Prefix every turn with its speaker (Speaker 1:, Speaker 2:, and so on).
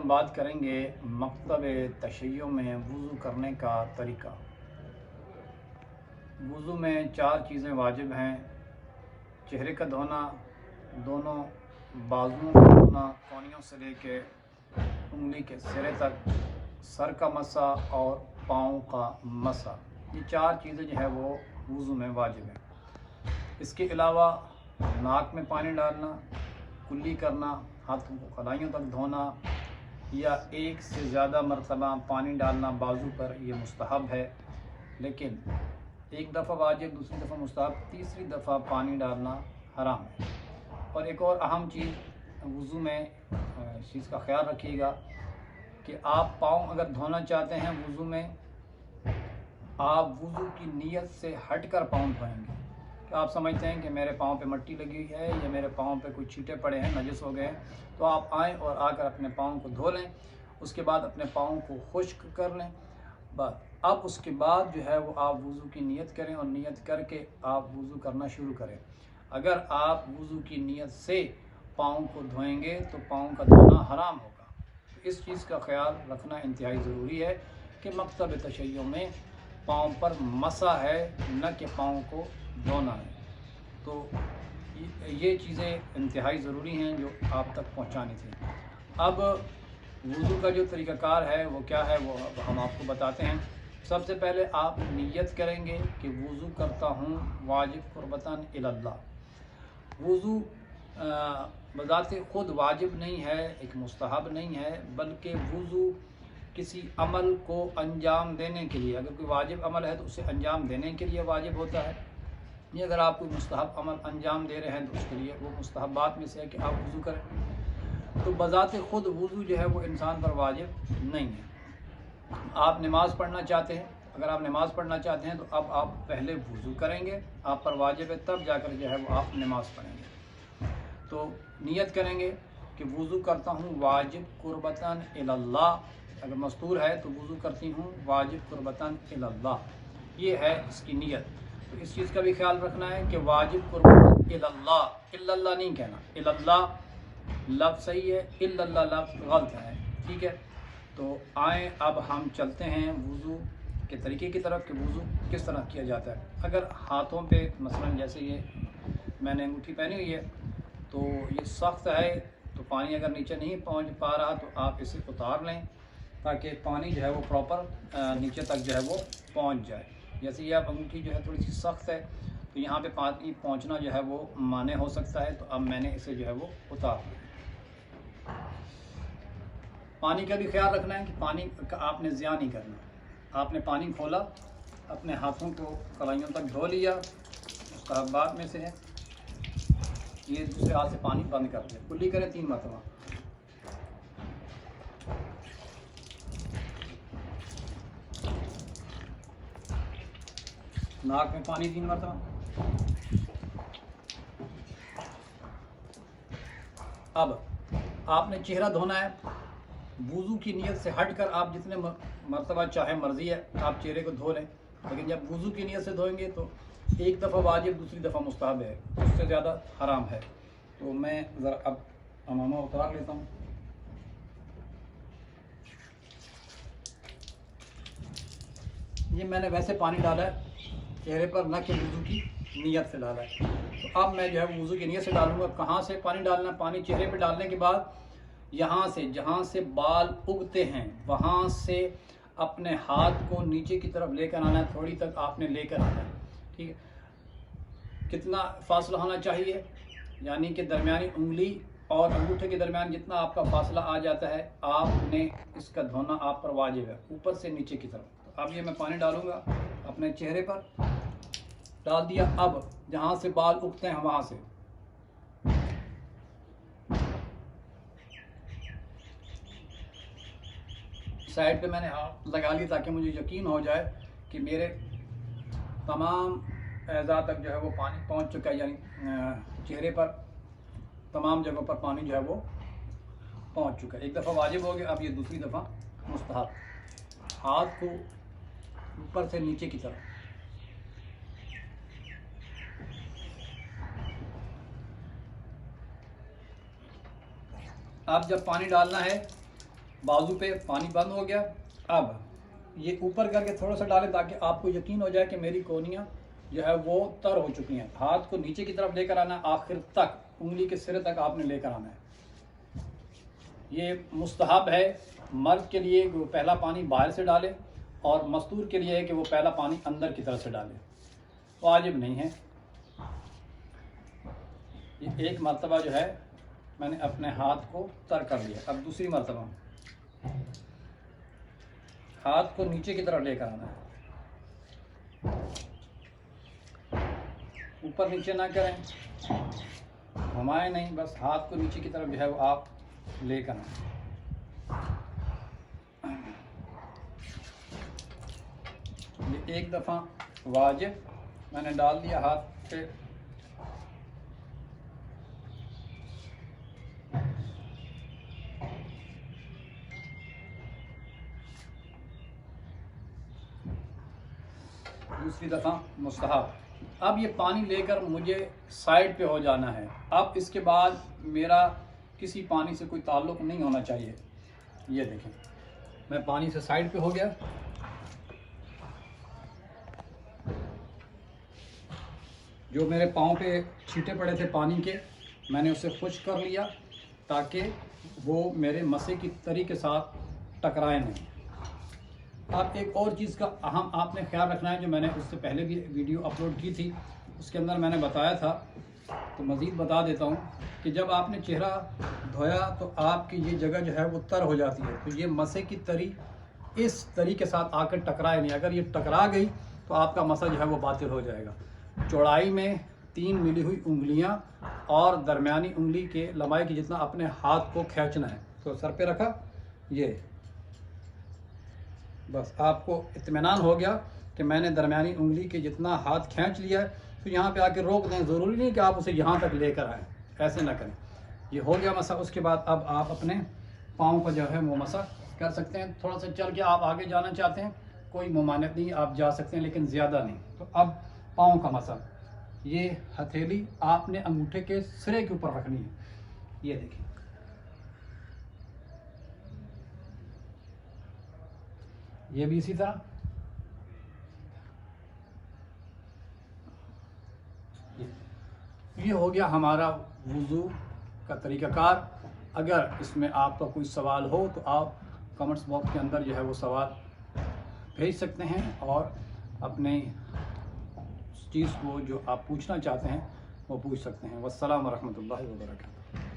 Speaker 1: हम बात करेंगे मकतब तशय्युम में वुज़ू करने का तरीका। वुज़ू में 4 चीज़ें वाजिब हैं। चेहरे का धोना, दोनों बाजुओं का धोना, कोहनियों से लेके उंगली के सिरे तक, सर का मसा और पाँव का मसा। ये 4 चीज़ें जो है वो वुज़ू में वाजिब हैं। इसके अलावा नाक में पानी डालना, कुल्ली करना, हाथों को कलाइयों तक धोना या एक से ज़्यादा मरतबा पानी डालना बाजू पर, यह मुस्तहब है। लेकिन एक दफ़ा वाजिब, दूसरी दफ़ा मुस्तहब, तीसरी दफ़ा पानी डालना हराम है। और एक और अहम चीज़ वुज़ू में, इस चीज़ का ख्याल रखिएगा कि आप पाँव अगर धोना चाहते हैं वुज़ू में, आप वुज़ू की नीयत से हटकर पाँव धोएंगे। कि आप समझते हैं कि मेरे पाँव पे मट्टी लगी हुई है या मेरे पाँव पे कुछ छींटे पड़े हैं, नजस हो गए हैं, तो आप आएँ और आकर अपने पाँव को धो लें। उसके बाद अपने पाँव को खुश्क कर लें। बस अब उसके बाद जो है वो आप वुज़ू की नीयत करें और नीयत करके आप वुज़ू करना शुरू करें। अगर आप वुज़ू की नीयत से पाँव को धोएंगे तो पाँव का धोना हराम होगा। तो इस चीज़ का ख्याल रखना इंतहाई ज़रूरी है कि मकतब तशय्युम में पाँव पर मसा है, न कि पाँव को धोना है। तो ये चीज़ें इंतहाई ज़रूरी हैं जो आप तक पहुंचानी थी। अब वुज़ू का जो तरीक़ाकार है वो क्या है, वो हम आपको बताते हैं। सबसे पहले आप नियत करेंगे कि वुज़ू करता हूँ वाजिब क़ुर्बतन इलल्लाह। वुज़ू बज़ाते ख़ुद वाजिब नहीं है, एक मुस्तहब नहीं है, बल्कि वुज़ू किसी अमल को अंजाम देने के लिए, अगर कोई वाजिब अमल है तो उसे अंजाम देने के लिए वाजिब होता है। ये अगर आप कोई मुस्तहब अमल अंजाम दे रहे हैं तो उसके लिए वो मुस्तहबात में से है कि आप वुज़ू करें। तो बज़ाते ख़ुद वुज़ू जो है वो इंसान पर वाजिब नहीं है। आप नमाज़ पढ़ना चाहते हैं, अगर आप नमाज़ पढ़ना चाहते हैं तो अब आप पहले वुज़ू करेंगे, आप पर वाजिब है, तब जाकर जो है वो आप नमाज़ पढ़ेंगे। तो नियत करेंगे कि वुज़ू करता हूँ वाजिब क़ुर्बतन इलल्लाह। अगर मस्तूर है तो वुज़ू करती हूँ वाजिब क़ुर्बतन इलल्लाह। ये है इसकी नीयत। तो इस चीज़ का भी ख्याल रखना है कि वाजिब क़ुर्बतन इलल्लाह, इल्लल्लाह नहीं कहना। इलल्लाह लफ्ज़ सही है, इल्लल्लाह लफ्ज़ गलत है। ठीक है, तो आए अब हम चलते हैं वुज़ू के तरीके की तरफ कि वुज़ू किस तरह किया जाता है। अगर हाथों पे मसलन जैसे ये मैंने अंगूठी पहनी हुई है तो ये सख्त है, तो पानी अगर नीचे नहीं पहुंच पा रहा तो आप इसे उतार लें ताकि पानी जो है वो प्रॉपर नीचे तक जो है वो पहुंच जाए। जैसे ये आप अंगूठी जो है थोड़ी सी सख्त है तो यहाँ पे पानी पहुंचना जो है वो माने हो सकता है, तो अब मैंने इसे जो है वो उतार लिया। पानी का भी ख्याल रखना है कि पानी का आपने ज़िया नहीं करना। आपने पानी खोला, अपने हाथों को कलाइयों तक धो लिया, उसका बाद में से है ये दूसरे हाथ से पानी बंद कर दिया। कुल्ली करें 3 मरतबा। नाक में पानी 3 मरतबा। अब आपने चेहरा धोना है। वुज़ू की नीयत से हटकर आप जितने मरतबा चाहे, मर्ज़ी है, आप चेहरे को धो लें। लेकिन जब वुज़ू की नीयत से धोएंगे तो एक दफ़ा वाजिब, दूसरी दफ़ा मुस्तहब है, उससे ज़्यादा हराम है। तो मैं ज़रा अब अमामा उतार लेता हूँ। ये मैंने वैसे पानी डाला है चेहरे पर, न कि वुज़ू की नीयत से डाला है। तो अब मैं जो है वुज़ू की नीयत से डालूँगा। कहाँ से पानी डालना? पानी चेहरे पे डालने के बाद यहाँ से, जहाँ से बाल उगते हैं, वहाँ से अपने हाथ को नीचे की तरफ लेकर आना है। थोड़ी तक आपने लेकर आना है। ठीक है, कितना फासला होना चाहिए? यानी कि दरमियानी उंगली और अंगूठे के दरमियान जितना आपका फासला आ जाता है, आपने इसका धोना आप पर वाजिब है, ऊपर से नीचे की तरफ। तो अब ये मैं पानी डालूँगा अपने चेहरे पर, डाल दिया। अब जहाँ से बाल उगते हैं वहाँ से साइड पे मैंने हाथ लगा लिया ताकि मुझे यकीन हो जाए कि मेरे तमाम एज़ा तक जो है वो पानी पहुँच चुका है, यानी चेहरे पर तमाम जगहों पर पानी जो है वो पहुँच चुका है। एक दफ़ा वाजिब हो गया, अब ये दूसरी दफ़ा मुस्तहब। हाथ को ऊपर से नीचे की तरफ, अब जब पानी डालना है बाजू पे पानी बंद हो गया। अब ये ऊपर करके थोड़ा सा डालें ताकि आपको यकीन हो जाए कि मेरी कोनियाँ जो है वो तर हो चुकी हैं। हाथ को नीचे की तरफ लेकर आना, आखिर तक उंगली के सिरे तक आपने लेकर आना है। ये मुस्तहब है मर्द के लिए वो पहला पानी बाहर से डाले, और मस्तूर के लिए है कि वो पहला पानी अंदर की तरफ से डाले, वाजिब नहीं है। ये एक मरतबा जो है मैंने अपने हाथ को तर कर लिया। अब दूसरी मरतबा हाथ को नीचे की तरफ लेकर आना है, ऊपर नीचे ना करें, घुमाएं नहीं, बस हाथ को नीचे की तरफ जो है वो आप लेकर आए। ये एक दफ़ा वाजिब मैंने डाल दिया हाथ पे। दूसरी दफ़ा मुस्तहब। अब ये पानी लेकर मुझे साइड पे हो जाना है। अब इसके बाद मेरा किसी पानी से कोई ताल्लुक़ नहीं होना चाहिए। ये देखें, मैं पानी से साइड पे हो गया। जो मेरे पाँव पे छींटे पड़े थे पानी के, मैंने उसे खुश्क कर लिया ताकि वो मेरे मसे की तरी के साथ टकराए नहीं। अब एक और चीज़ का अहम आपने ख्याल रखना है, जो मैंने उससे पहले भी वीडियो अपलोड की थी, उसके अंदर मैंने बताया था, तो मज़ीद बता देता हूँ कि जब आपने चेहरा धोया तो आपकी ये जगह जो है वो तर हो जाती है। तो ये मसे की तरी इस तरी के साथ आकर टकराए नहीं। अगर ये टकरा गई तो आपका मसा जो है वो बातिल हो जाएगा। चौड़ाई में 3 मिली हुई उंगलियां और दरमियानी उंगली के लंबाई की जितना अपने हाथ को खींचना है। तो सर पे रखा, ये बस आपको इत्मीनान हो गया कि मैंने दरमियानी उंगली के जितना हाथ खींच लिया है। तो यहाँ पे आके रोक दें, ज़रूरी नहीं कि आप उसे यहाँ तक लेकर आएँ, ऐसे ना करें। ये हो गया मसा। उसके बाद अब आप अपने पाँव का जो है वो मसा कर सकते हैं। थोड़ा सा चल के आप आगे जाना चाहते हैं, कोई ममानियत नहीं, आप जा सकते हैं, लेकिन ज़्यादा नहीं। तो अब पाँव का मसा, ये हथेली आपने अंगूठे के सिरे के ऊपर रखनी है। ये देखिए, ये भी इसी तरह। ये हो गया हमारा वुज़ू का तरीक़ाकार। अगर इसमें आपका कोई सवाल हो तो आप कमेंट्स बॉक्स के अंदर जो है वो सवाल भेज सकते हैं, और अपने चीज़ को जो आप पूछना चाहते हैं वो पूछ सकते हैं। वस्सलाम व रहमतुल्लाहि व बरकातहू।